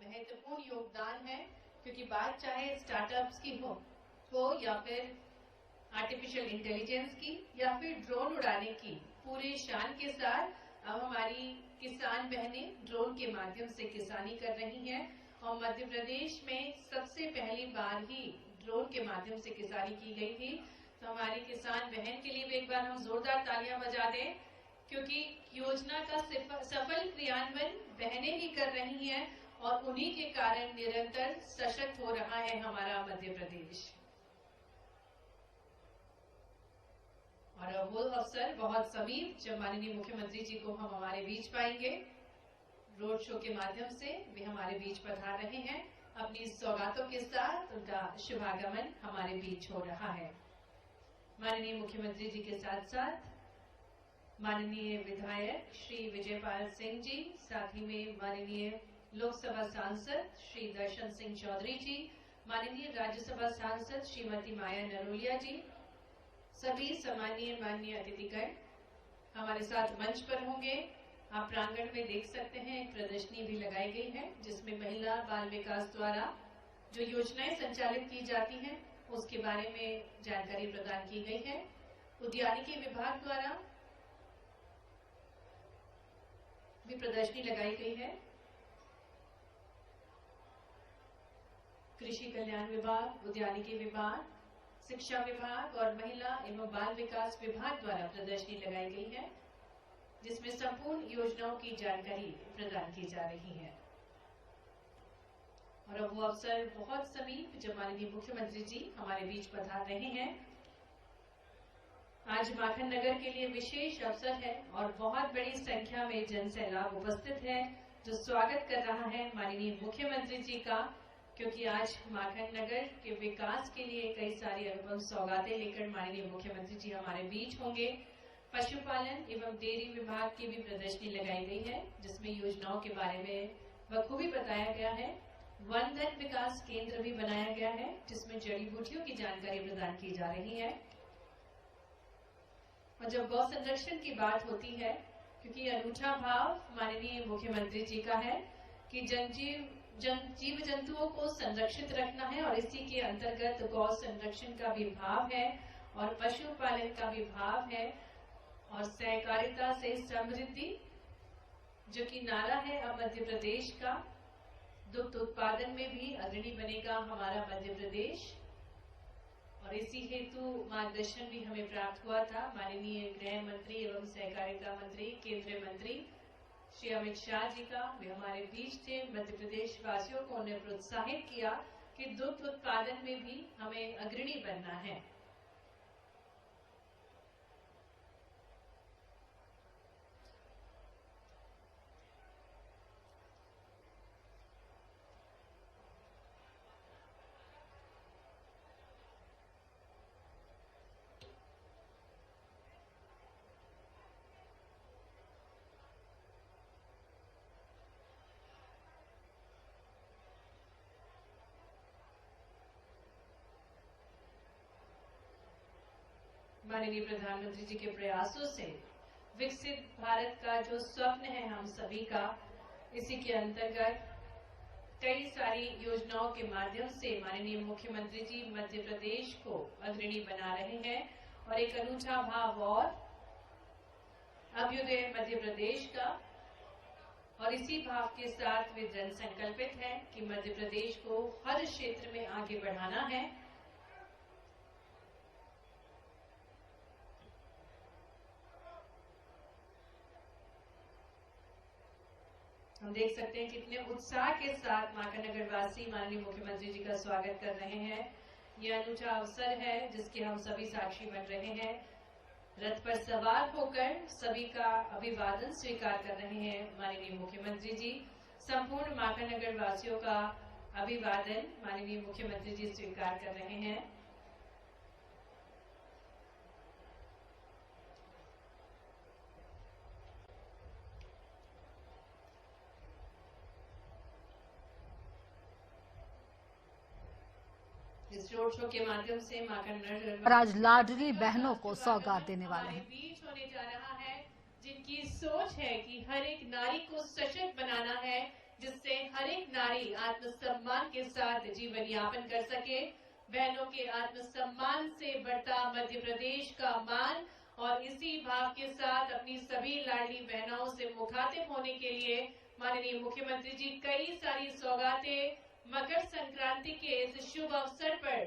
महत्वपूर्ण योगदान है, क्योंकि बात चाहे स्टार्टअप्स की हो या फिर आर्टिफिशियल इंटेलिजेंस की या फिर ड्रोन उड़ाने की, पूरे शान के साथ अब हमारी किसान बहनें ड्रोन के माध्यम से किसानी कर रही हैं और मध्य प्रदेश में सबसे पहली बार ही ड्रोन के माध्यम से किसानी की गई थी। तो हमारी किसान बहन के लिए भी एक बार हम जोरदार तालियां बजा दें, क्योंकि योजना का सफल क्रियान्वयन बहनें ही कर रही हैं और उन्हीं के कारण निरंतर सशक्त हो रहा है हमारा मध्य प्रदेश। और वो अवसर बहुत समीप जब माननीय मुख्यमंत्री जी को हम हमारे बीच पाएंगे। रोड शो के माध्यम से वे हमारे बीच पधार रहे हैं। अपनी सौगातों के साथ उनका शुभागमन हमारे बीच हो रहा है। माननीय मुख्यमंत्री जी के साथ साथ माननीय विधायक श्री विजयपाल सिंह जी, साथ ही में माननीय लोकसभा सांसद श्री दर्शन सिंह चौधरी जी, माननीय राज्यसभा सांसद श्रीमती माया नरोलिया जी, सभी सम्मानीय माननीय अतिथिगण हमारे साथ मंच पर होंगे। आप प्रांगण में देख सकते हैं एक प्रदर्शनी भी लगाई गई है, जिसमें महिला बाल विकास द्वारा जो योजनाएं संचालित की जाती हैं उसके बारे में जानकारी प्रदान की गई है। उद्यानिकी विभाग द्वारा भी प्रदर्शनी लगाई गई है। कृषि कल्याण विभाग, उद्यानिकी विभाग, शिक्षा विभाग और महिला एवं बाल विकास विभाग द्वारा प्रदर्शनी लगाई गई है, जिसमें संपूर्ण योजनाओं की जानकारी प्रदान की जा रही है। और अब वो अवसर बहुत समीप जब माननीय मुख्यमंत्री जी हमारे बीच पधार रहे हैं। आज माखन नगर के लिए विशेष अवसर है और बहुत बड़ी संख्या में जनसैलाब उपस्थित है, जो स्वागत कर रहा है माननीय मुख्यमंत्री जी का, क्योंकि आज माखन नगर के विकास के लिए कई सारी अनुपम सौगातें लेकर माननीय मुख्यमंत्री जी हमारे बीच होंगे। पशुपालन एवं डेयरी विभाग की भी प्रदर्शनी लगाई गई है, जिसमें योजनाओं के बारे में बखूबी बताया गया है। वन धन विकास केंद्र भी बनाया गया है, जिसमें जड़ी बूटियों की जानकारी प्रदान की जा रही है। और जब गौ संरक्षण की बात होती है, क्योंकि अनूठा भाव माननीय मुख्यमंत्री जी का है कि जीव जंतुओं को संरक्षित रखना है और इसी के अंतर्गत गौ संरक्षण का भी भाव है और पशुपालन का भी भाव है और सहकारिता से समृद्धि, जो कि नारा है अब मध्य प्रदेश का। दुग्ध उत्पादन में भी अग्रणी बनेगा हमारा मध्य प्रदेश और इसी हेतु मार्गदर्शन भी हमें प्राप्त हुआ था माननीय गृह मंत्री एवं सहकारिता मंत्री केंद्रीय मंत्री श्री अमित शाह जी का। वे हमारे बीच थे। मध्य प्रदेश वासियों को उन्हें प्रोत्साहित किया कि दुग्ध उत्पादन में भी हमें अग्रणी बनना है। माननीय प्रधानमंत्री जी के प्रयासों से विकसित भारत का जो स्वप्न है हम सभी का, इसी के अंतर्गत कई सारी योजनाओं के माध्यम से माननीय मुख्यमंत्री जी मध्य प्रदेश को अग्रणी बना रहे हैं और एक अनूठा भाव और अभ्युदय मध्य प्रदेश का। और इसी भाव के साथ वे दृढ़ संकल्पित है कि मध्य प्रदेश को हर क्षेत्र में आगे बढ़ाना है। हम देख सकते हैं कितने उत्साह के साथ माखन नगर वासी माननीय मुख्यमंत्री जी का स्वागत कर रहे हैं। यह अनूठा अवसर है जिसके हम सभी साक्षी बन रहे हैं। रथ पर सवार होकर सभी का अभिवादन स्वीकार कर रहे हैं माननीय मुख्यमंत्री जी। संपूर्ण माखन नगर वासियों का अभिवादन माननीय मुख्यमंत्री जी स्वीकार कर रहे हैं। इस रोड शो के माध्यम से माखन नगर आज लाडली बहनों को सौगात देने वाले हैं। बीच होने जा रहा है, जिनकी सोच है कि हर एक नारी को सशक्त बनाना है, जिससे हर एक नारी आत्मसम्मान के साथ जीवन यापन कर सके। बहनों के आत्मसम्मान से बढ़ता मध्य प्रदेश का मान और इसी भाव के साथ अपनी सभी लाडली बहनों से मुखातिब होने के लिए माननीय मुख्यमंत्री जी कई सारी सौगातें मकर संक्रांति के इस शुभ अवसर पर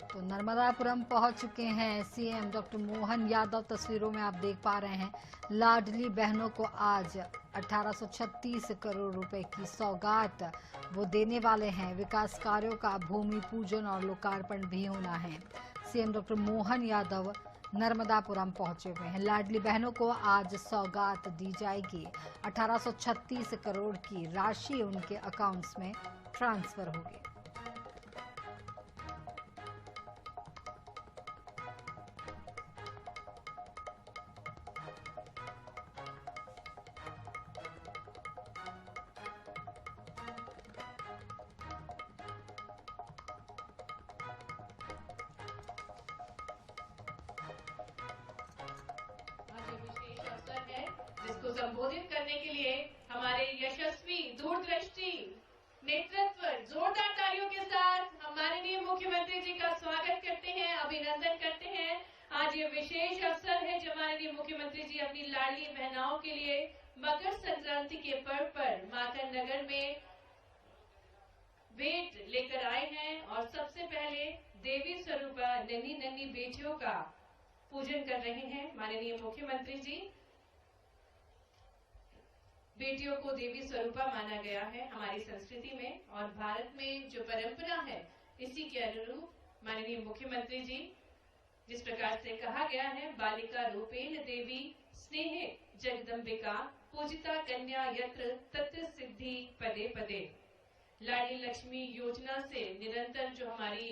तो नर्मदापुरम पहुंच चुके हैं सीएम डॉक्टर मोहन यादव। तस्वीरों में आप देख पा रहे हैं लाडली बहनों को आज 1836 करोड़ रुपए की सौगात वो देने वाले हैं। विकास कार्यों का भूमि पूजन और लोकार्पण भी होना है। सीएम डॉक्टर मोहन यादव नर्मदापुरम पहुंचे हुए हैं। लाडली बहनों को आज सौगात दी जाएगी। 1836 करोड़ की राशि उनके अकाउंट्स में ट्रांसफर होगी। जिसको संबोधित करने के लिए हमारे यशस्वी दूरदृष्टि नेतृत्व जोरदार तालियों के साथ हम माननीय मुख्यमंत्री जी का स्वागत करते हैं, अभिनंदन करते हैं। आज ये विशेष अवसर है जब माननीय मुख्यमंत्री जी अपनी लाडली बहनाओं के लिए मकर संक्रांति के पर्व पर माखन नगर में भेंट लेकर आए हैं और सबसे पहले देवी स्वरूपा नन्ही नन्ही बेटियों का पूजन कर रहे हैं माननीय मुख्यमंत्री जी। बेटियों को देवी स्वरूपा माना गया है हमारी संस्कृति में और भारत में जो परंपरा है इसी के अनुरूप माननीय मुख्यमंत्री जी जिस प्रकार से कहा गया है बालिका रूपेण देवी स्नेहे जगदम्बिका पूजिता कन्या यत्र तत्र सिद्धि पदे पदे। लाडली लक्ष्मी योजना से निरंतर जो हमारी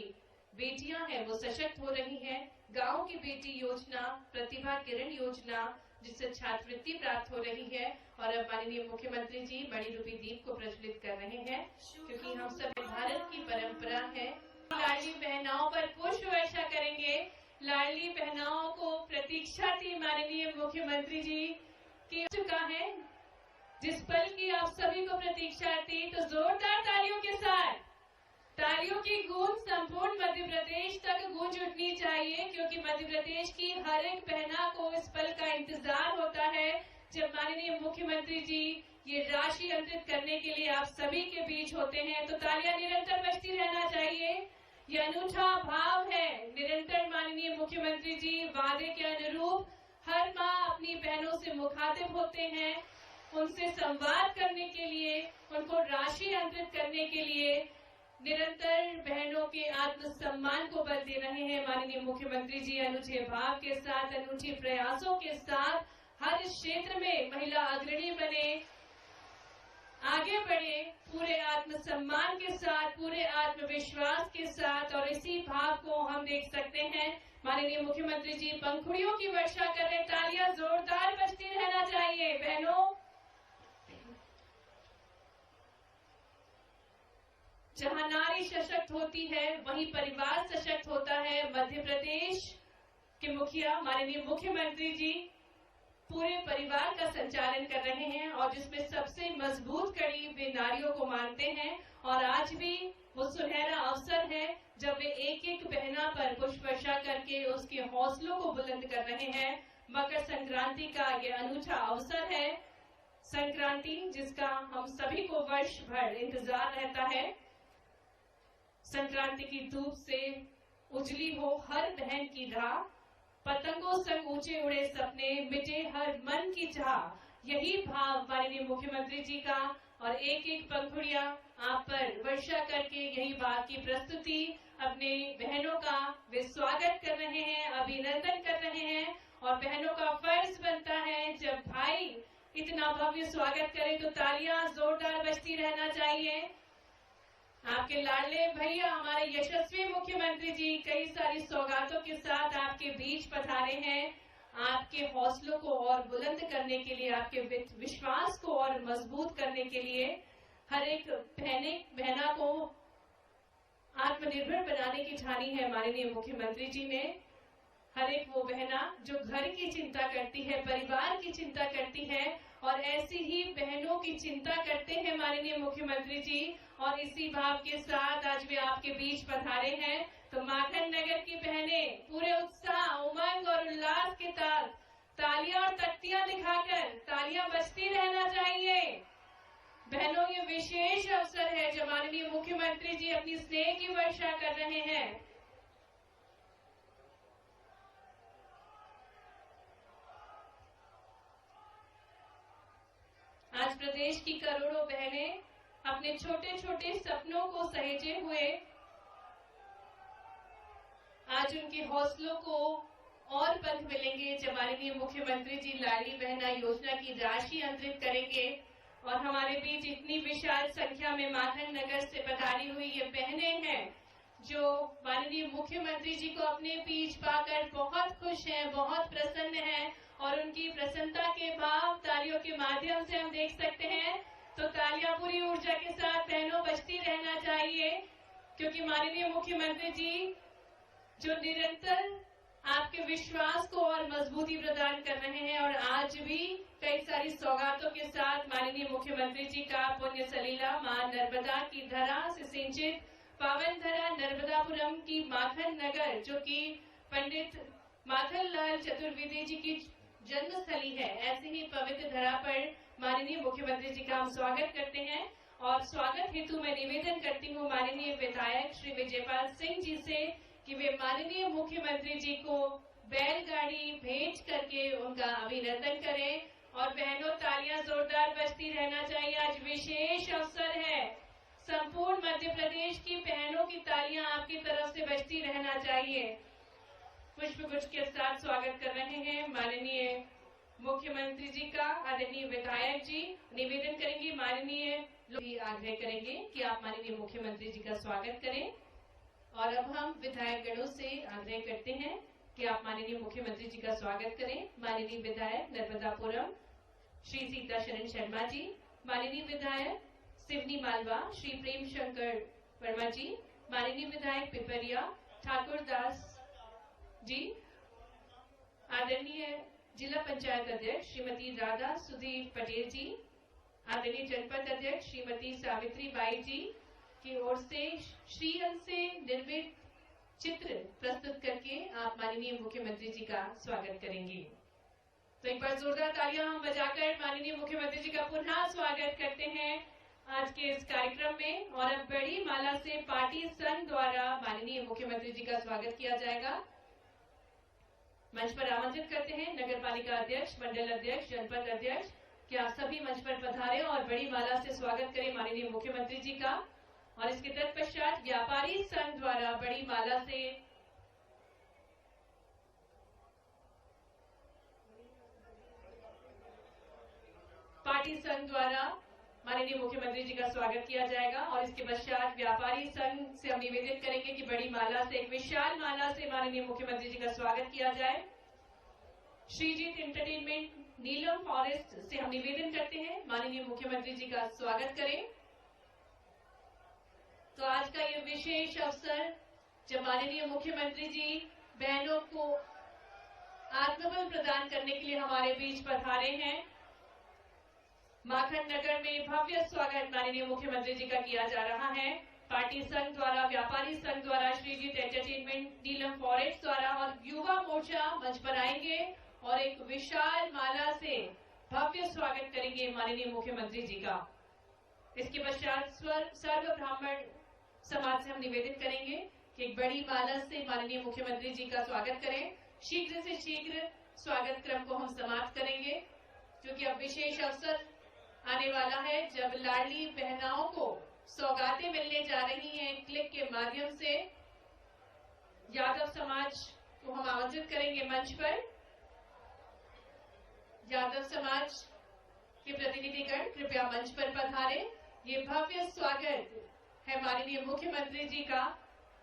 बेटियां हैं वो सशक्त हो रही हैं। गांव की बेटी योजना, प्रतिभा किरण योजना जिससे छात्रवृत्ति प्राप्त हो रही है और अब माननीय मुख्यमंत्री जी मणिरूपी दीप को प्रज्वलित कर रहे हैं क्योंकि हम सब भारत की परंपरा है। लाडली बहनाओं पर पुष्प वर्षा करेंगे। लाडली बहनाओं को प्रतीक्षा थी माननीय मुख्यमंत्री जी की चुका है जिस पल की आप सभी को प्रतीक्षा थी, तो जोरदार तालियों के साथ तालियों की गूंज संपूर्ण मध्य प्रदेश तक गूंज उठनी चाहिए क्योंकि मध्य प्रदेश की हर एक बहना को इस पल का इंतजार होता है जब माननीय मुख्यमंत्री जी ये राशि अंतरित करने के लिए आप सभी के बीच होते हैं। तो तालियां निरंतर बजती रहना चाहिए। ये अनूठा भाव है। निरंतर माननीय मुख्यमंत्री जी वादे के अनुरूप हर माह अपनी बहनों से मुखातिब होते हैं, उनसे संवाद करने के लिए, उनको राशि अंतरित करने के लिए निरंतर बहनों के आत्मसम्मान को बल दे रहे हैं माननीय मुख्यमंत्री जी। अनूठे भाव के साथ, अनूठे प्रयासों के साथ हर क्षेत्र में महिला अग्रणी बने, आगे बढ़े, पूरे आत्मसम्मान के साथ, पूरे आत्मविश्वास के साथ। और इसी भाव को हम देख सकते हैं माननीय मुख्यमंत्री जी पंखुड़ियों की वर्षा कर रहे। तालियां जोरदार बजती रहना चाहिए बहनों। जहां नारी सशक्त होती है वहीं परिवार सशक्त होता है। मध्य प्रदेश के मुखिया माननीय मुख्यमंत्री जी पूरे परिवार का संचालन कर रहे हैं और जिसमें सबसे मजबूत कड़ी वे नारियों को मानते हैं और आज भी वो सुनहरा अवसर है जब वे एक एक बहना पर पुष्प वर्षा करके उसके हौसलों को बुलंद कर रहे हैं। मकर संक्रांति का ये अनूठा अवसर है। संक्रांति जिसका हम सभी को वर्ष भर इंतजार रहता है। संक्रांति की धूप से उजली हो हर बहन की राह, पतंगों संग ऊंचे उड़े सपने, मिटे हर मन की चाह। यही भाव माननीय मुख्यमंत्री जी का और एक एक पंखुड़िया आप पर वर्षा करके यही बात की प्रस्तुति अपने बहनों का वे स्वागत कर रहे हैं, अभिनंदन कर रहे हैं। और बहनों का फर्ज बनता है जब भाई इतना भव्य स्वागत करे तो तालियां जोरदार बजती रहना चाहिए। आपके लाडले भैया हमारे यशस्वी मुख्यमंत्री जी कई सारी सौगातों के साथ आपके बीच पधारे हैं। आपके हौसलों को और बुलंद करने के लिए, आपके विश्वास को और मजबूत करने के लिए, हर एक बहना को आत्मनिर्भर बनाने की ठानी है माननीय मुख्यमंत्री जी ने। हर एक वो बहना जो घर की चिंता करती है, परिवार की चिंता करती है, और ऐसी ही बहनों की चिंता करते हैं माननीय मुख्यमंत्री जी। और इसी भाव के साथ आज वे आपके बीच पधारे हैं। तो माखन नगर की बहनें पूरे उत्साह, उमंग और उल्लास के साथ तालियां और तख्तियां दिखाकर तालियां बजती रहना चाहिए। बहनों, ये विशेष अवसर है जब माननीय मुख्यमंत्री जी अपनी स्नेह की वर्षा कर रहे हैं। आज प्रदेश की करोड़ों बहनें अपने छोटे छोटे सपनों को सहेजे हुए आज उनके हौसलों को और पंख मिलेंगे जब माननीय मुख्यमंत्री जी लाडली बहना योजना की राशि अंतरित करेंगे। और हमारे बीच इतनी विशाल संख्या में माखन नगर से पधारी हुई ये बहनें हैं जो माननीय मुख्यमंत्री जी को अपने बीच पाकर बहुत खुश हैं, बहुत प्रसन्न हैं। और उनकी प्रसन्नता के भाव तालियों के माध्यम से हम देख सकते हैं। तो तालियां पूरी ऊर्जा के साथ बहनों बजती रहना चाहिए, क्योंकि माननीय मुख्यमंत्री जी जो निरंतर आपके विश्वास को और मजबूती प्रदान कर रहे हैं, और आज भी कई सारी सौगातों के साथ माननीय मुख्यमंत्री जी का पुण्य सलीला मां नर्मदा की धरा से सिंचित पावन धरा नर्मदापुरम की माखन नगर, जो कि पंडित माखनलाल चतुर्वेदी जी की जन्मस्थली है, ऐसे ही पवित्र धरा पर माननीय मुख्यमंत्री जी का हम स्वागत करते हैं। और स्वागत हेतु मैं निवेदन करती हूँ माननीय विधायक श्री विजयपाल सिंह जी से कि वे माननीय मुख्यमंत्री जी को बैलगाड़ी भेज करके उनका अभिनंदन करें। और बहनों, तालियां जोरदार बजती रहना चाहिए। आज विशेष अवसर है, संपूर्ण मध्य प्रदेश की बहनों की तालियां आपकी तरफ से बजती रहना चाहिए। पुष्पगुच्छ के साथ स्वागत कर रहे हैं माननीय मुख्यमंत्री जी का आदरणीय विधायक जी। निवेदन करेंगे माननीय आग्रह करेंगे कि आप माननीय मुख्यमंत्री जी का स्वागत करें। और अब हम विधायक गणों से आग्रह करते हैं कि आप माननीय मुख्यमंत्री जी का स्वागत करें। माननीय विधायक नर्मदापुरम श्री सीता शरण शर्मा जी, माननीय विधायक सिवनी मालवा श्री प्रेम शंकर वर्मा जी, माननीय विधायक पिपरिया ठाकुर दास जी, आदरणीय जिला पंचायत अध्यक्ष श्रीमती राधा सुधीर पटेल जी, आदरणीय जनपद अध्यक्ष श्रीमती सावित्री बाई जी की ओर से श्रीअंग से निर्मित चित्र प्रस्तुत करके आप माननीय मुख्यमंत्री जी का स्वागत करेंगे। तो एक बार जोरदार तालियां हम बजाकर माननीय मुख्यमंत्री जी का पुनः स्वागत करते हैं आज के इस कार्यक्रम में। और अब बड़ी माला से पार्टी संघ द्वारा माननीय मुख्यमंत्री जी का स्वागत किया जाएगा। मंच पर आमंत्रित करते हैं नगर पालिका अध्यक्ष, मंडल अध्यक्ष, जनपद अध्यक्ष कि आप सभी मंच पर पधारें और बड़ी माला से स्वागत करें माननीय मुख्यमंत्री जी का। और इसके तत्पश्चात व्यापारी संघ द्वारा बड़ी माला से पार्टी संघ द्वारा माननीय मुख्यमंत्री जी का स्वागत किया जाएगा। और इसके पश्चात व्यापारी संघ से हम निवेदन करेंगे कि बड़ी माला से, एक विशाल माला से माननीय मुख्यमंत्री जी का स्वागत किया जाए। श्रीजीत एंटरटेनमेंट नीलम फॉरेस्ट से हम निवेदन करते हैं माननीय मुख्यमंत्री जी का स्वागत करें। तो आज का ये विशेष अवसर जब माननीय मुख्यमंत्री जी बहनों को आत्मबल प्रदान करने के लिए हमारे बीच पधारे हैं। माखन नगर में भव्य स्वागत माननीय मुख्यमंत्री जी का किया जा रहा है। पार्टी संघ द्वारा, व्यापारी संघ द्वारा, श्रीजीत एंटरटेनमेंट, नीलम फॉरेस्ट द्वारा और युवा मोर्चा मंच पर आएंगे और एक विशाल माला से भव्य स्वागत करेंगे माननीय मुख्यमंत्री जी का। इसके पश्चात सर्व ब्राह्मण समाज से हम निवेदन करेंगे कि एक बड़ी माला से माननीय मुख्यमंत्री जी का स्वागत करें। शीघ्र से शीघ्र स्वागत क्रम को हम समाप्त करेंगे, क्योंकि अब विशेष अवसर आने वाला है जब लाडली बहनाओं को सौगातें मिलने जा रही हैं। क्लिक के माध्यम से यादव समाज को हम आमंत्रित करेंगे मंच पर। यादव समाज के प्रतिनिधिगण कृपया मंच पर पधारें। ये भव्य स्वागत है माननीय मुख्यमंत्री जी का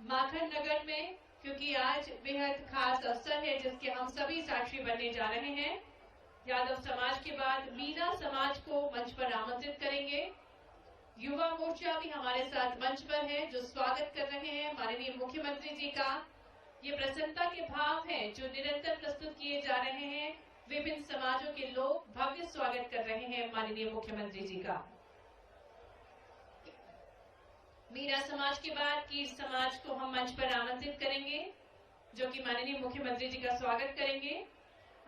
माखन नगर में, क्योंकि आज बेहद खास अवसर है जिसके हम सभी साक्षी बनने जा रहे हैं। यादव समाज के बाद मीना समाज को मंच पर आमंत्रित करेंगे। युवा मोर्चा भी हमारे साथ मंच पर है जो स्वागत कर रहे हैं माननीय मुख्यमंत्री जी का। ये प्रसन्नता के भाव हैं जो निरंतर प्रस्तुत किए जा रहे हैं। विभिन्न समाजों के लोग भव्य स्वागत कर रहे हैं माननीय मुख्यमंत्री जी का। मीरा समाज के बाद कीर समाज को हम मंच पर आमंत्रित करेंगे जो कि माननीय मुख्यमंत्री जी का स्वागत करेंगे।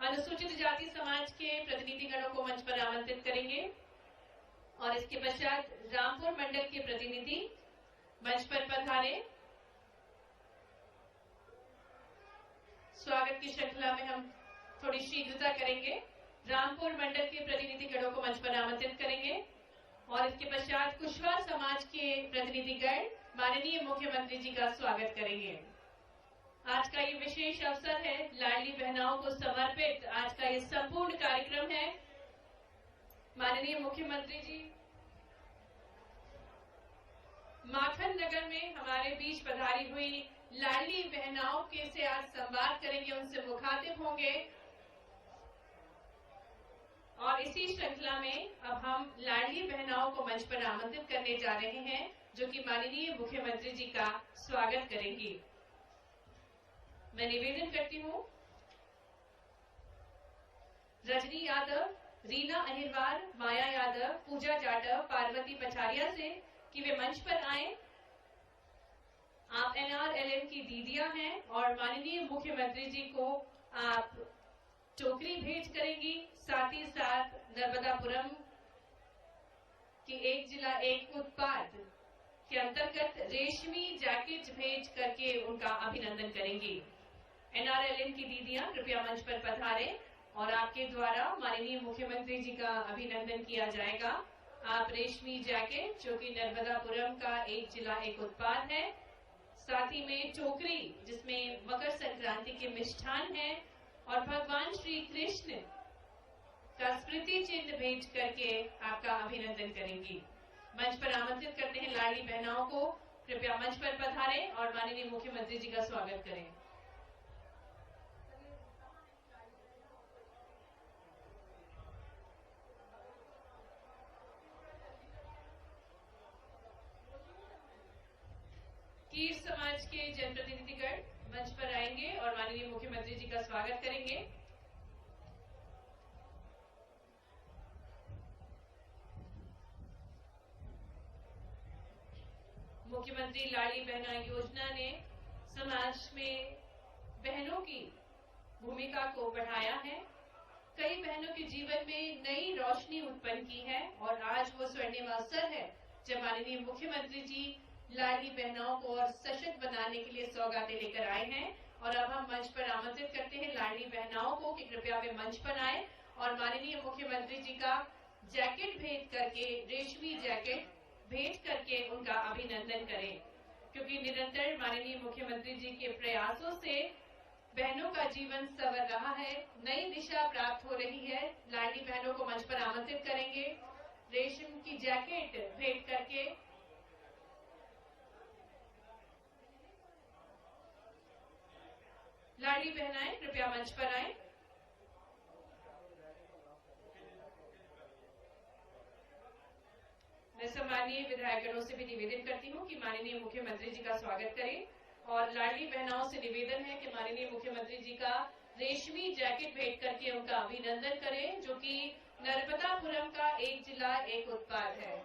अनुसूचित जाति समाज के प्रतिनिधिगणों को मंच पर आमंत्रित करेंगे और इसके पश्चात रामपुर मंडल के प्रतिनिधि मंच पर पधारे। स्वागत की श्रृंखला में हम थोड़ी शीघ्रता करेंगे। रामपुर मंडल के प्रतिनिधिगणों को मंच पर आमंत्रित करेंगे और इसके पश्चात कुशवाहा समाज के प्रतिनिधिगण माननीय मुख्यमंत्री जी का स्वागत करेंगे। आज का ये विशेष अवसर है, लाडली बहनाओं को समर्पित आज का ये संपूर्ण कार्यक्रम है। माननीय मुख्यमंत्री जी माखन नगर में हमारे बीच पधारी हुई लाडली बहनाओं के से आज संवाद करेंगे, उनसे मुखातिब होंगे और इसी श्रृंखला में अब हम लाडली बहनाओं को मंच पर आमंत्रित करने जा रहे हैं जो कि माननीय मुख्यमंत्री जी का स्वागत करेंगी। मैं निवेदन करती हूं रजनी यादव, रीना अहिरवार, माया यादव, पूजा जाटव, पार्वती पछारिया से कि वे मंच पर आए। आप NRLM की दीदियां हैं और माननीय मुख्यमंत्री जी को आप टोकरी भेंट करेंगी। साथ ही साथ नर्मदापुरम के एक जिला एक उत्पाद के अंतर्गत रेशमी जैकेट भेंट करके उनका अभिनंदन करेंगी। NRLM की दीदियां कृपया मंच पर पधारें और आपके द्वारा माननीय मुख्यमंत्री जी का अभिनंदन किया जाएगा। आप रेशमी जैकेट जो कि नर्मदापुरम का एक जिला एक उत्पाद है, साथ ही में टोकरी जिसमें मकर संक्रांति के मिष्ठान हैं और भगवान श्री कृष्ण का स्मृति चिन्ह भेंट करके आपका अभिनंदन करेंगी। मंच पर आमंत्रित करते हैं लाडली बहनाओं को, कृपया मंच पर पधारें और माननीय मुख्यमंत्री जी का स्वागत करें। कीर समाज के जनप्रतिनिधिगण मंच पर आएंगे और माननीय मुख्यमंत्री जी का स्वागत करेंगे। मुख्यमंत्री लाडली बहना योजना ने समाज में बहनों की भूमिका को बढ़ाया है, कई बहनों के जीवन में नई रोशनी उत्पन्न की है और आज वो स्वर्णिम अवसर है जब माननीय मुख्यमंत्री जी लाडली बहनाओं को और सशक्त बनाने के लिए सौगातें लेकर आए हैं। और अब हम मंच पर आमंत्रित करते हैं लाडली बहनाओं को कि कृपया वे मंच पर आए और माननीय मुख्यमंत्री जी का जैकेट भेंट करके, रेशमी जैकेट भेंट करके उनका अभिनंदन करें, क्योंकि निरंतर माननीय मुख्यमंत्री जी के प्रयासों से बहनों का जीवन संवर रहा है, नई दिशा प्राप्त हो रही है। लाडली बहनों को मंच पर आमंत्रित करेंगे, रेशम की जैकेट भेंट करके। लाडली बहनाएं कृपया मंच पर आएं। मैं सम्मानीय विधायकगणों से भी निवेदन करती हूं कि माननीय मुख्यमंत्री जी का स्वागत करें और लाडली बहनाओं से निवेदन है कि माननीय मुख्यमंत्री जी का रेशमी जैकेट भेंट करके उनका अभिनंदन करें, जो कि नर्मदापुरम का एक जिला एक उत्पाद है।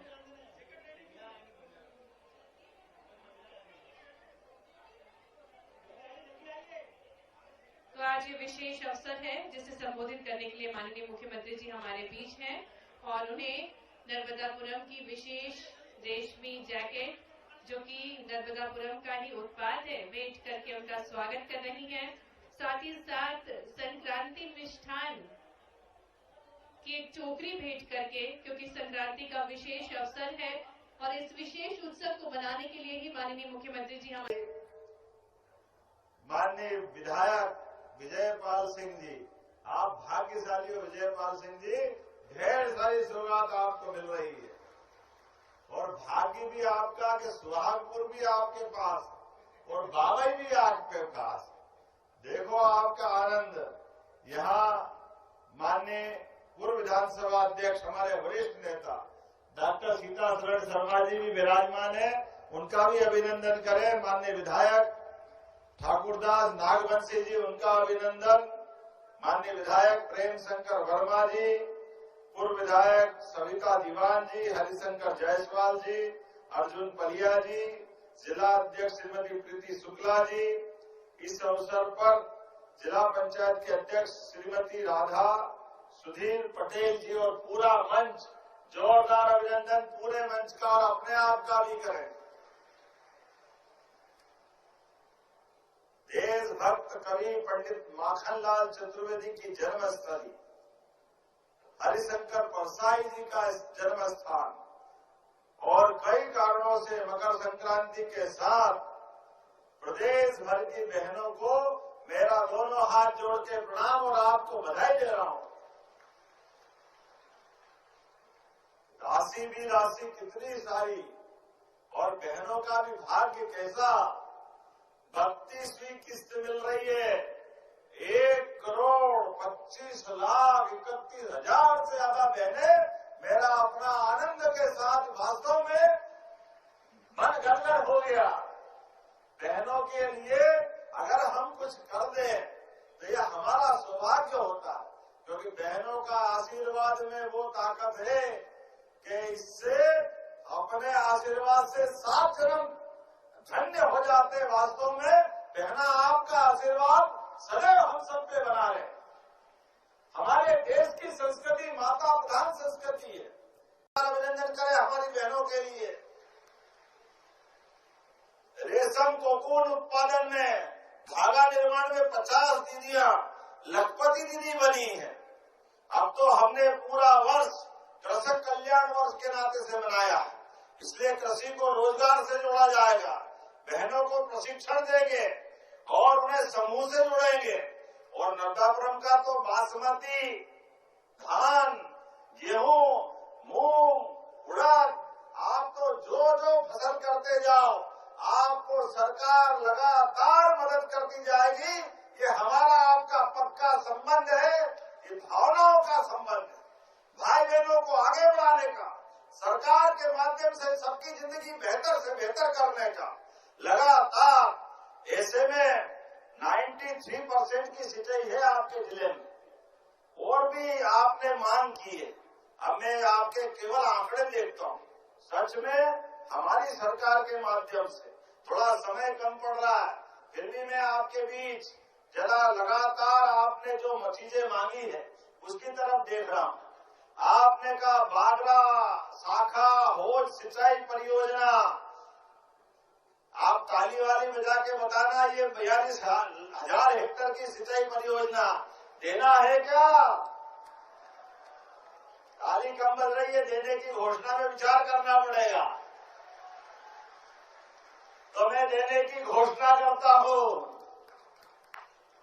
तो आज ये विशेष अवसर है जिसे संबोधित करने के लिए माननीय मुख्यमंत्री जी हमारे बीच हैं और उन्हें नर्मदापुरम की विशेष रेशमी जैकेट जो कि नर्मदापुरम का ही उत्पाद है भेंट करके उनका स्वागत कर रही हैं। साथ ही साथ संक्रांति मिष्ठान की एक टोकरी भेंट करके, क्योंकि संक्रांति का विशेष अवसर है और इस विशेष उत्सव को बनाने के लिए ही माननीय मुख्यमंत्री जी हमारे माननीय विधायक विजयपाल सिंह जी, आप भाग्यशाली हो। विजयपाल सिंह जी, ढेर सारी सौगात आपको मिल रही है। और भाग्य भी आपका कि सुहागपुर भी आपके पास और बावई भी आपके पास। देखो आपका आनंद। यहाँ माननीय पूर्व विधानसभा अध्यक्ष हमारे वरिष्ठ नेता डॉक्टर सीता शरण शर्मा जी भी विराजमान है, उनका भी अभिनंदन करें। माननीय विधायक ठाकुरदास नागवंशी जी, उनका अभिनंदन। माननीय विधायक प्रेम शंकर वर्मा जी, पूर्व विधायक सविता दीवान जी, हरिशंकर जायसवाल जी, अर्जुन पलिया जी, जिला अध्यक्ष श्रीमती प्रीति शुक्ला जी। इस अवसर पर जिला पंचायत के अध्यक्ष श्रीमती राधा सुधीर पटेल जी और पूरा मंच, जोरदार अभिनंदन पूरे मंच का और अपने आप का भी करें। देशभक्त कवि पंडित माखनलाल चतुर्वेदी की जन्मस्थली, हरिशंकर परसाई जी का जन्म स्थान और कई कारणों से मकर संक्रांति के साथ प्रदेश भर की बहनों को मेरा दोनों हाथ जोड़ के प्रणाम और आपको बधाई दे रहा हूं। राशि भी राशि कितनी सारी और बहनों का भी भाग्य कैसा। 32वीं किस्त मिल रही है। 1,25,31,000 से ज्यादा बहनें मेरा अपना आनंद के साथ वास्तव में मन गदगद हो गया। बहनों के लिए अगर हम कुछ कर दें तो यह हमारा सौभाग्य होता, क्योंकि बहनों का आशीर्वाद में वो ताकत है कि इससे अपने आशीर्वाद से 7 जन्म धन्य हो जाते। वास्तव में बहना आपका आशीर्वाद सदैव हम सब पे बना रहे। हमारे देश की संस्कृति माता प्रधान संस्कृति है। अभिनंदन करें हमारी बहनों के लिए। रेशम कोकून उत्पादन में, धागा निर्माण में 50 दीदियां लखपति दीदी बनी है। अब तो हमने पूरा वर्ष कृषक कल्याण वर्ष के नाते से मनाया, इसलिए कृषि को रोजगार से जोड़ा जाएगा। बहनों को प्रशिक्षण देंगे और उन्हें समूह से जोड़ेंगे। और नर्मदापुरम का तो बासमती धान, गेहूं, मूंग, उड़द, आप तो जो फसल करते जाओ आपको सरकार लगातार मदद करती जाएगी। ये हमारा आपका पक्का संबंध है, ये भावनाओं का संबंध है। भाई बहनों को आगे बढ़ाने का, सरकार के माध्यम से सबकी जिंदगी बेहतर से बेहतर करने का लगातार। ऐसे में 93% की सिंचाई है आपके जिले में और भी आपने मांग की है। अब मैं आपके केवल आंकड़े देखता हूँ। सच में हमारी सरकार के माध्यम से थोड़ा समय कम पड़ रहा है, फिर भी मैं आपके बीच जरा लगातार आपने जो चीजें मांगी है उसकी तरफ देख रहा हूँ। आपने कहा बागरा शाखा होज सिंचाई परियोजना, आप ताली वाली बजा के बताना ये 42,000 हेक्टेयर की सिंचाई परियोजना देना है क्या? ताली कम बज रही है, देने की घोषणा में विचार करना पड़ेगा। तो मैं देने की घोषणा करता हूँ।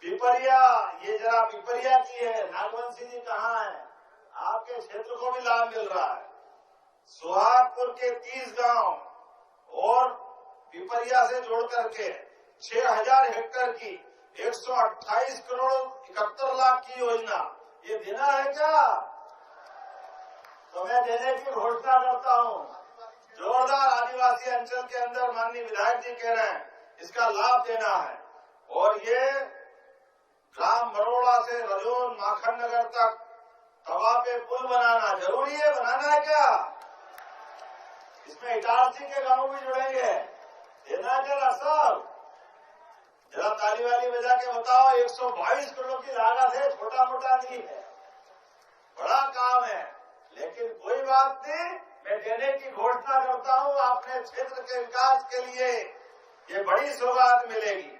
पिपरिया, ये जरा पिपरिया की है, नागवंशी जी कहाँ है? आपके क्षेत्र को भी लाभ मिल रहा है। सुहागपुर के 30 गांव और पिपरिया से जोड़ करके 6,000 हेक्टेयर की 128 करोड़ 71 लाख की योजना, ये देना है क्या? तो मैं देने की घोषणा करता हूँ। जोरदार आदिवासी अंचल के अंदर माननीय विधायक जी कह रहे हैं इसका लाभ देना है। और ये ग्राम बरोड़ा से रजोन माखन नगर तक तवा पे पुल बनाना जरूरी है, बनाना है क्या? इसमें इटारसी के गांव भी जुड़ेंगे, देना जरा सब। जरा ताली वाली बजा के बताओ। 122 करोड़ की लागत है, छोटा मोटा नहीं है, बड़ा काम है। लेकिन कोई बात नहीं, मैं देने की घोषणा करता हूँ। अपने क्षेत्र के विकास के लिए ये बड़ी सौगात मिलेगी।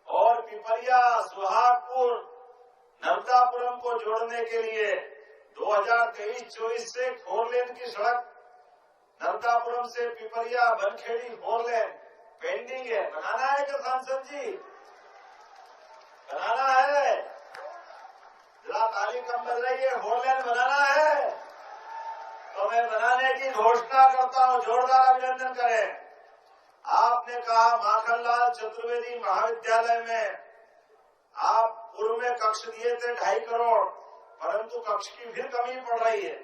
और पिपरिया, सुहागपुर, नर्मदापुरम को जोड़ने के लिए 2023-24 से 4 लेन की सड़क नर्मदापुरम से पिपरिया बनखेड़ी 4 लेन पेंडिंग है। बनाना है क्या सांसद जी? बनाना है? जरा ताली कम बज रही है। 4 लेन बनाना है। तो मैं बनाने की घोषणा करता हूं, जोरदार अभिनंदन करें। आपने कहा माखनलाल चतुर्वेदी महाविद्यालय में आप पूर्व में कक्ष दिए थे 2.5 करोड़, परंतु कक्ष की फिर कमी पड़ रही है,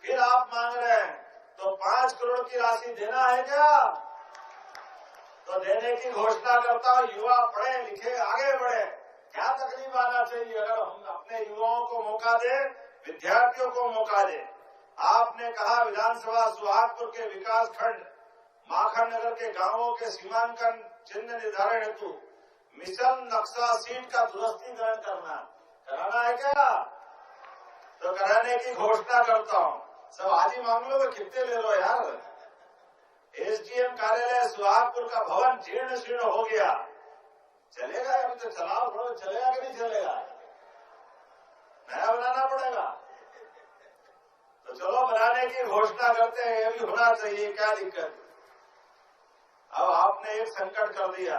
फिर आप मांग रहे हैं, तो 5 करोड़ की राशि देना है क्या? तो देने की घोषणा करता हूं। युवा पढ़े लिखे आगे बढ़े, क्या तकलीफ आना चाहिए अगर हम अपने युवाओं को मौका दे, विद्यार्थियों को मौका दे। आपने कहा विधानसभा सुहागपुर के विकास खंड माखन नगर के गांवों के सीमांकन चिन्ह निर्धारण हेतु मिशन नक्शा सीट का दुरुस्तीकरण कराना है क्या? तो कराने की घोषणा करता हूं। सब हाजी मामलों में कितने ले लो यार। एसडीएम कार्यालय सुहागपुर का भवन जीर्ण शीर्ण हो गया, चलेगा? अभी तो चलाओ, थोड़ा चलेगा कि नहीं चलेगा? नया बनाना पड़ेगा। तो चलो बनाने की घोषणा करते हैं, ये भी होना चाहिए, क्या दिक्कत। अब आपने एक संकट कर दिया,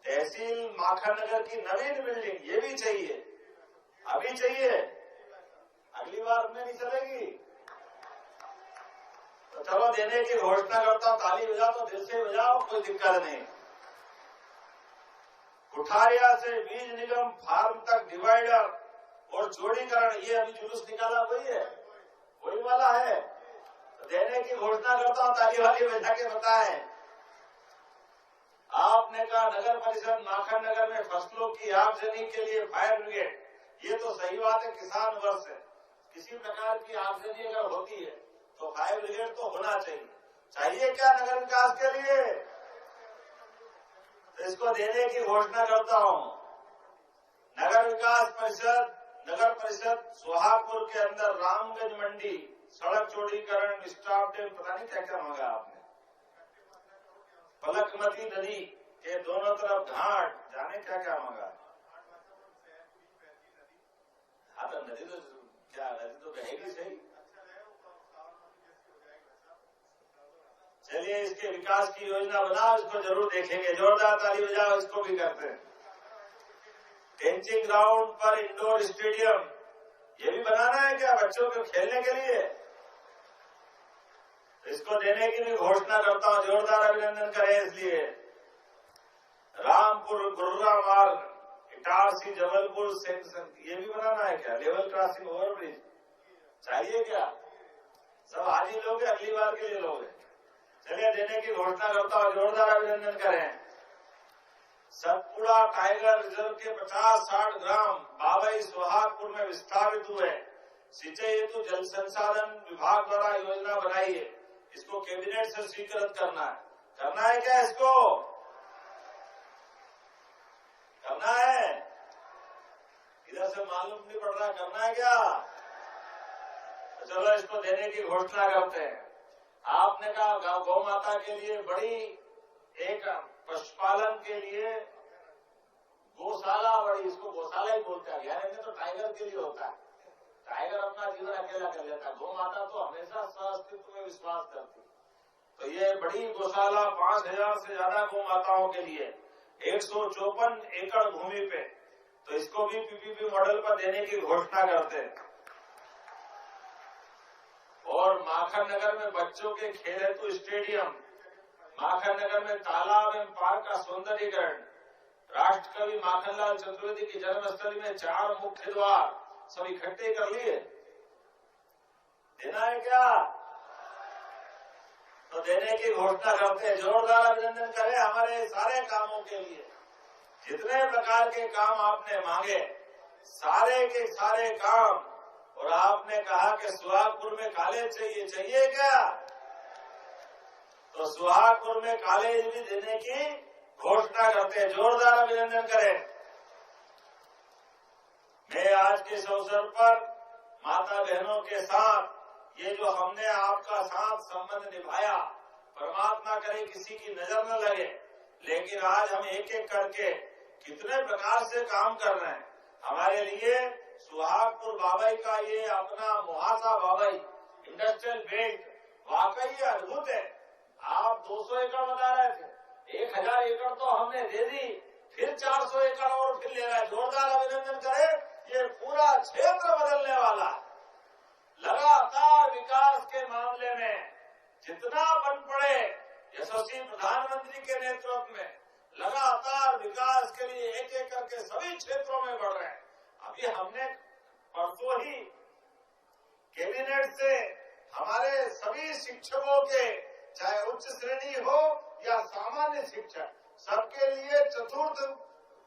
तहसील माखन नगर की नवीन बिल्डिंग, ये भी चाहिए, अभी चाहिए, अगली बार में नहीं चलेगी। तो चलो देने की घोषणा करता हूं। ताली बजाओ तो दिल से बजाओ, कोई दिक्कत नहीं। कुठारिया से बीज निगम फार्म तक डिवाइडर और चौड़ीकरण, ये अभी जुलूस निकाला वही है, वही वाला है। तो देने की घोषणा करता हूं, ताली वाली बजा के बताएं। आपने कहा नगर परिषद माखन नगर में फसलों की आगजनी के लिए फायर ब्रिगेड, ये तो सही बात है, किसान वर्ष है, किसी प्रकार की आगजनी अगर होती है तो फायर ब्रिगेड तो होना चाहिए क्या नगर विकास के लिए? तो इसको देने की घोषणा करता हूं। नगर परिषद सुहागपुर के अंदर रामगंज मंडी सड़क चौड़ीकरण, स्टाफ डे, पता नहीं क्या क्या मांगा आपने। पलकमती नदी के दोनों तरफ घाट, जाने क्या क्या मांगा। हाँ तो नदी तो क्या, नदी तो बहेगी सही। चलिए इसके विकास की योजना बनाओ, इसको जरूर देखेंगे, जोरदार ताली बजाओ, इसको भी करते हैं। टेंचिंग ग्राउंड पर इंडोर स्टेडियम, ये भी बनाना है क्या बच्चों को खेलने के लिए? इसको देने की भी घोषणा करता हूं, जोरदार अभिनंदन करें। इसलिए रामपुर गुर्रा मार्ग इटारसी जबलपुर ये भी बनाना है क्या? लेवल क्रॉसिंग ओवरब्रिज चाहिए क्या? सब आज ही लोगे, अगली बार के लिए लोगे? चलिए देने की घोषणा करता हूं, जोरदार अभिनंदन करें। सतपुड़ा टाइगर रिजर्व के 50-60 ग्राम बाबई सुहागपुर में विस्थापित हुए, सिंचाई हेतु जल संसाधन विभाग द्वारा योजना बनाई है, इसको कैबिनेट से स्वीकृत करना है क्या? इसको करना है, इधर से मालूम नहीं पड़ रहा, करना है क्या? तो चलो इसको देने की घोषणा करते हैं। आपने कहा गौ माता के लिए बड़ी एक पशुपालन के लिए गौशाला, बड़ी, इसको गौशाला ही बोलते हैं, हरियाणा में तो टाइगर के लिए होता है, टाइगर अपना जीवन अकेला कर लेता है, गौ माता तो हमेशा सह-अस्तित्व में विश्वास करती है। तो ये बड़ी गौशाला 5000 से ज्यादा गौ माताओं के लिए 154 एकड़ भूमि पे, तो इसको भी पीपीपी मॉडल पर देने की घोषणा करते हैं। और माखन नगर में बच्चों के खेल हेतु स्टेडियम, माखन नगर में तालाब एवं पार्क का सौंदर्यीकरण, राष्ट्रकवि माखनलाल चतुर्वेदी की जन्मस्थली में 4 मुख्य द्वार, सब इकट्ठे कर लिए, देना है क्या? तो देने की घोषणा करते हैं, जोरदार अभिनंदन करें हमारे सारे कामों के लिए। जितने प्रकार के काम आपने मांगे, सारे के सारे काम, और आपने कहा कि सुहागपुर में कॉलेज चाहिए क्या? तो सुहागपुर में कॉलेज भी देने की घोषणा करते हैं, जोरदार अभिनंदन करें। मैं आज के इस अवसर पर माता बहनों के साथ ये जो हमने आपका साथ संबंध निभाया, परमात्मा करे किसी की नजर न लगे, लेकिन आज हम एक एक करके कितने प्रकार से काम कर रहे हैं। हमारे लिए सुहागपुर बाबई का ये अपना मुहासा बाबई इंडस्ट्रियल बेल्ट वाकई अद्भुत है। आप 200 एकड़ बता रहे थे, 1000 एकड़ तो हमने दे दी, फिर 400 एकड़ और फिर ले रहा है, जोरदार अभिनंदन करें। ये पूरा क्षेत्र बदलने वाला है, लगातार विकास के मामले में जितना बन पड़े यशस्वी प्रधानमंत्री के नेतृत्व में लगातार विकास के लिए एक एक करके सभी क्षेत्रों में बढ़ रहे हैं। अभी हमने परसों ही कैबिनेट से हमारे सभी शिक्षकों के चाहे उच्च श्रेणी हो या सामान्य शिक्षक सबके लिए चतुर्थ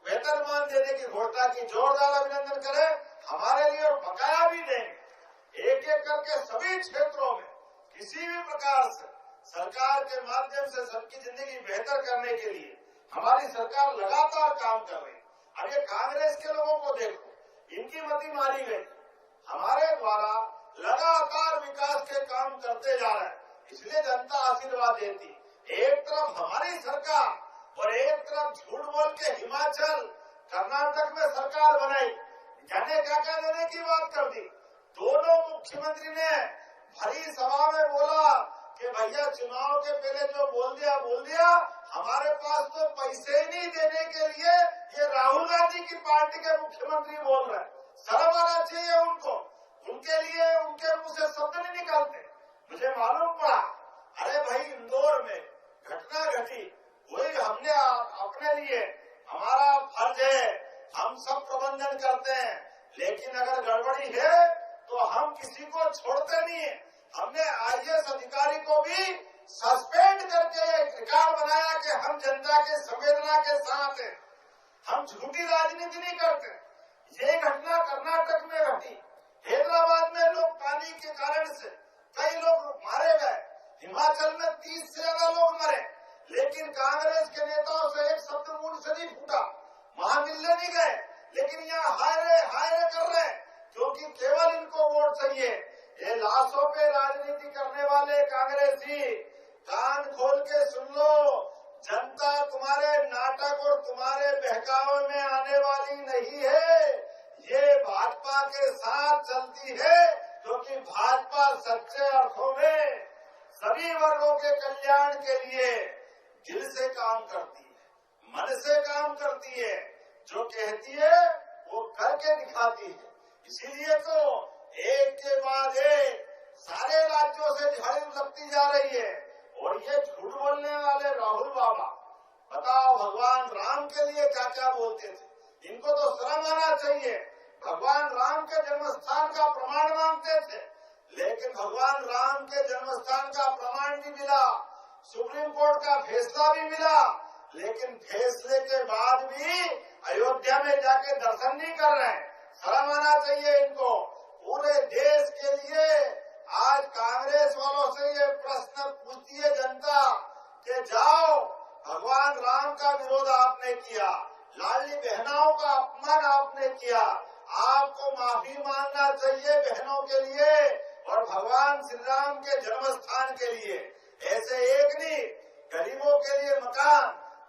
वेतनमान देने की घोषणा की। जोरदार अभिनंदन करें हमारे लिए और बकाया भी देंगे। एक एक करके सभी क्षेत्रों में किसी भी प्रकार से सरकार के माध्यम से सबकी जिंदगी बेहतर करने के लिए हमारी सरकार लगातार काम कर रही है। अब ये कांग्रेस के लोगों को देखो, इनकी मती मारी गई। हमारे द्वारा लगातार विकास के काम करते जा रहे हैं, इसलिए जनता आशीर्वाद देती। एक तरफ हमारी सरकार और एक तरफ झूठ बोल के हिमाचल कर्नाटक में सरकार बनाई, जाने क्या क्या देने की बात कर दी। दोनों मुख्यमंत्री ने भरी सभा में बोला कि भैया चुनाव के पहले जो बोल दिया, हमारे पास तो पैसे ही नहीं देने के लिए ये राहुल गांधी की पार्टी के मुख्यमंत्री बोल रहे हैं। शर्म आना चाहिए उनको, उनके लिए उनके मुंह से शब्द नहीं निकलते। मुझे मालूम पड़ा, अरे भाई इंदौर में घटना घटी, वही हमने अपने लिए हमारा फर्ज है, हम सब प्रबंधन करते हैं, लेकिन अगर गड़बड़ी है तो हम किसी को छोड़ते नहीं है। हमने IAS अधिकारी को भी सस्पेंड करके एक रिकॉर्ड बनाया कि हम जनता के संवेदना के साथ हैं, हम झूठी राजनीति नहीं करते। ये घटना कर्नाटक में घटी, हैदराबाद में लोग पानी के कारण से कई लोग मारे गए, हिमाचल में 30 से ज्यादा लोग मरे, लेकिन कांग्रेस के नेताओं से एक शब्द मुंह से नहीं फूटा, वहां मिलने नहीं गए। लेकिन यहाँ हाय रे कर रहे हैं क्योंकि केवल इनको वोट चाहिए। ये लाशों पे राजनीति करने वाले कांग्रेसी कान खोल के सुन लो, जनता तुम्हारे नाटक और तुम्हारे बहकावे में आने वाली नहीं है। ये भाजपा के साथ चलती है क्योंकि भाजपा सच्चे अर्थों में सभी वर्गों के कल्याण के लिए दिल से काम करती है, मन से काम करती है, जो कहती है वो करके दिखाती है। इसीलिए तो एक के बाद एक सारे राज्यों से झाड़ी लगती जा रही है। और ये झूठ बोलने वाले राहुल बाबा, बताओ भगवान राम के लिए क्या क्या बोलते थे, इनको तो शर्म आना चाहिए। भगवान राम के जन्मस्थान का प्रमाण मांगते थे, लेकिन भगवान राम के जन्मस्थान का प्रमाण भी मिला, सुप्रीम कोर्ट का फैसला भी मिला, लेकिन फैसले के बाद भी अयोध्या में जाके दर्शन नहीं कर रहे हैं। शर्म आना चाहिए इनको। पूरे देश के लिए आज कांग्रेस वालों से ये प्रश्न पूछती है जनता कि जाओ, भगवान राम का विरोध आपने किया, लाडली बहनों का अपमान आपने किया, आपको माफी मांगना चाहिए बहनों के लिए और भगवान श्री राम के जन्मस्थान के लिए। ऐसे एक नहीं, गरीबों के लिए मकान,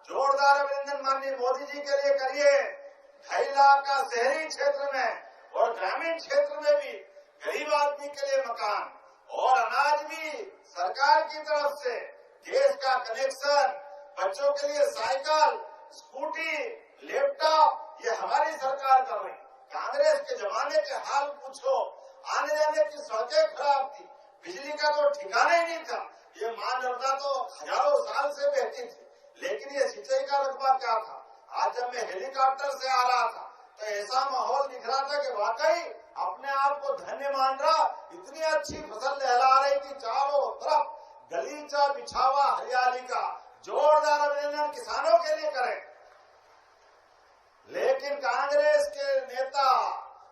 जोरदार अभिनंदन माननीय मोदी जी के लिए करिए। 2.5 लाख का शहरी क्षेत्र में और ग्रामीण क्षेत्र में भी गरीब आदमी के लिए मकान और अनाज भी सरकार की तरफ से, गैस का कनेक्शन, बच्चों के लिए साइकिल, स्कूटी, लैपटॉप, ये हमारी सरकार कर रही। कांग्रेस के जमाने के हाल पूछो, आने जाने की सड़कें खराब थी, बिजली का तो ठिकाना ही नहीं था, ये मां नर्मदा तो हजारों साल से बहती थी, लेकिन ये सिंचाई का रकबा क्या था। आज जब मैं हेलीकॉप्टर से आ रहा था तो ऐसा माहौल दिख रहा था कि वाकई अपने आप को धन्य मान रहा, इतनी अच्छी फसल लहरा रही थी, चारों तरफ गलीचा बिछावा हरियाली का। जोरदार अभिनंदन किसानों के लिए करें। लेकिन कांग्रेस के नेता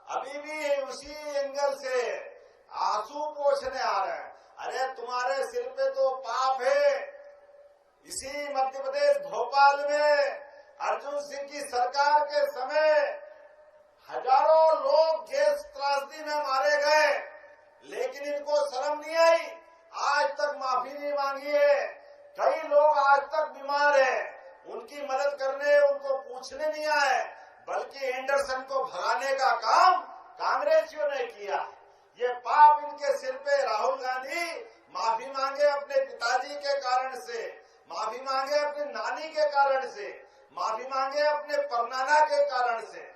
अभी भी उसी एंगल से आंसू पोंछने आ रहे हैं। अरे तुम्हारे सिर पे तो पाप है। इसी मध्य प्रदेश भोपाल में अर्जुन सिंह की सरकार के समय हजारों लोग गैस त्रासदी में मारे गए, लेकिन इनको शर्म नहीं आई, आज तक माफी नहीं मांगी है। कई लोग आज तक बीमार हैं, उनकी मदद करने, उनको पूछने नहीं आए, बल्कि एंडरसन को भगाने का काम कांग्रेसियों ने किया। ये पाप इनके सिर पे। राहुल गांधी माफी मांगे अपने पिताजी के कारण से, माफी मांगे अपनी नानी के कारण से, माफी मांगे अपने परनाना के कारण से।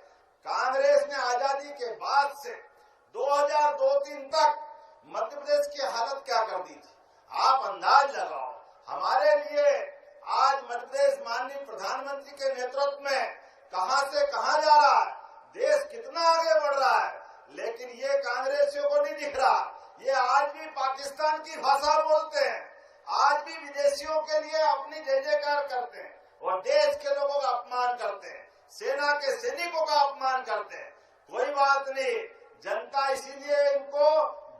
कांग्रेस ने आजादी के बाद से 2002-3 तक मध्य प्रदेश की हालत क्या कर दी थी। आप अंदाज लगाओ, हमारे लिए आज मध्य प्रदेश माननीय प्रधानमंत्री के नेतृत्व में कहां से कहां जा रहा है, देश कितना आगे बढ़ रहा है। लेकिन ये कांग्रेसियों को नहीं दिख रहा, ये आज भी पाकिस्तान की भाषा बोलते हैं, आज भी विदेशियों के लिए अपनी जय जयकार करते हैं और देश के लोगों का अपमान करते हैं, सेना के सैनिकों का अपमान करते हैं। कोई बात नहीं, जनता इसीलिए इनको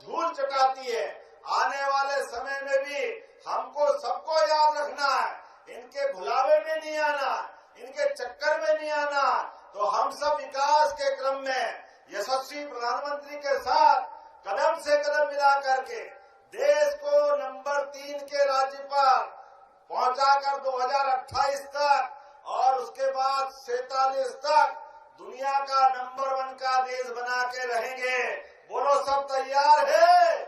धूल चटाती है। आने वाले समय में भी हमको सबको याद रखना है, इनके भुलावे में नहीं आना, इनके चक्कर में नहीं आना। तो हम सब विकास के क्रम में यशस्वी प्रधानमंत्री के साथ कदम से कदम मिला करके देश को नंबर 3 के राज्य पर पहुंचाकर 2028 तक और उसके बाद 47 तक दुनिया का नंबर 1 का देश बना के रहेंगे। बोलो, सब तैयार है?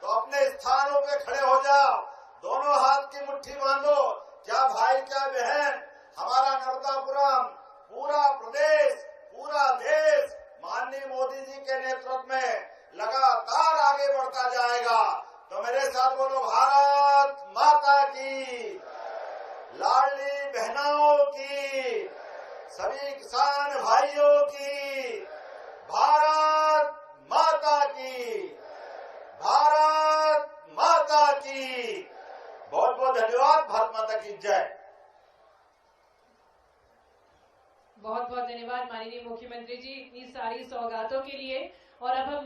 तो अपने स्थानों पे खड़े हो जाओ, दोनों हाथ की मुट्ठी बांधो। क्या भाई क्या बहन, हमारा नर्मदापुरम, पूरा प्रदेश, पूरा देश माननीय मोदी जी के नेतृत्व में लगातार आगे बढ़ता जाएगा। तो मेरे साथ बोलो, भारत माता की, लाडली बहनों की, सभी किसान भाइयों की, भारत माता की, भारत माता की। बहुत बहुत धन्यवाद। भारत माता की जय। बहुत बहुत धन्यवाद माननीय मुख्यमंत्री जी इतनी सारी सौगातों के लिए। और अब हम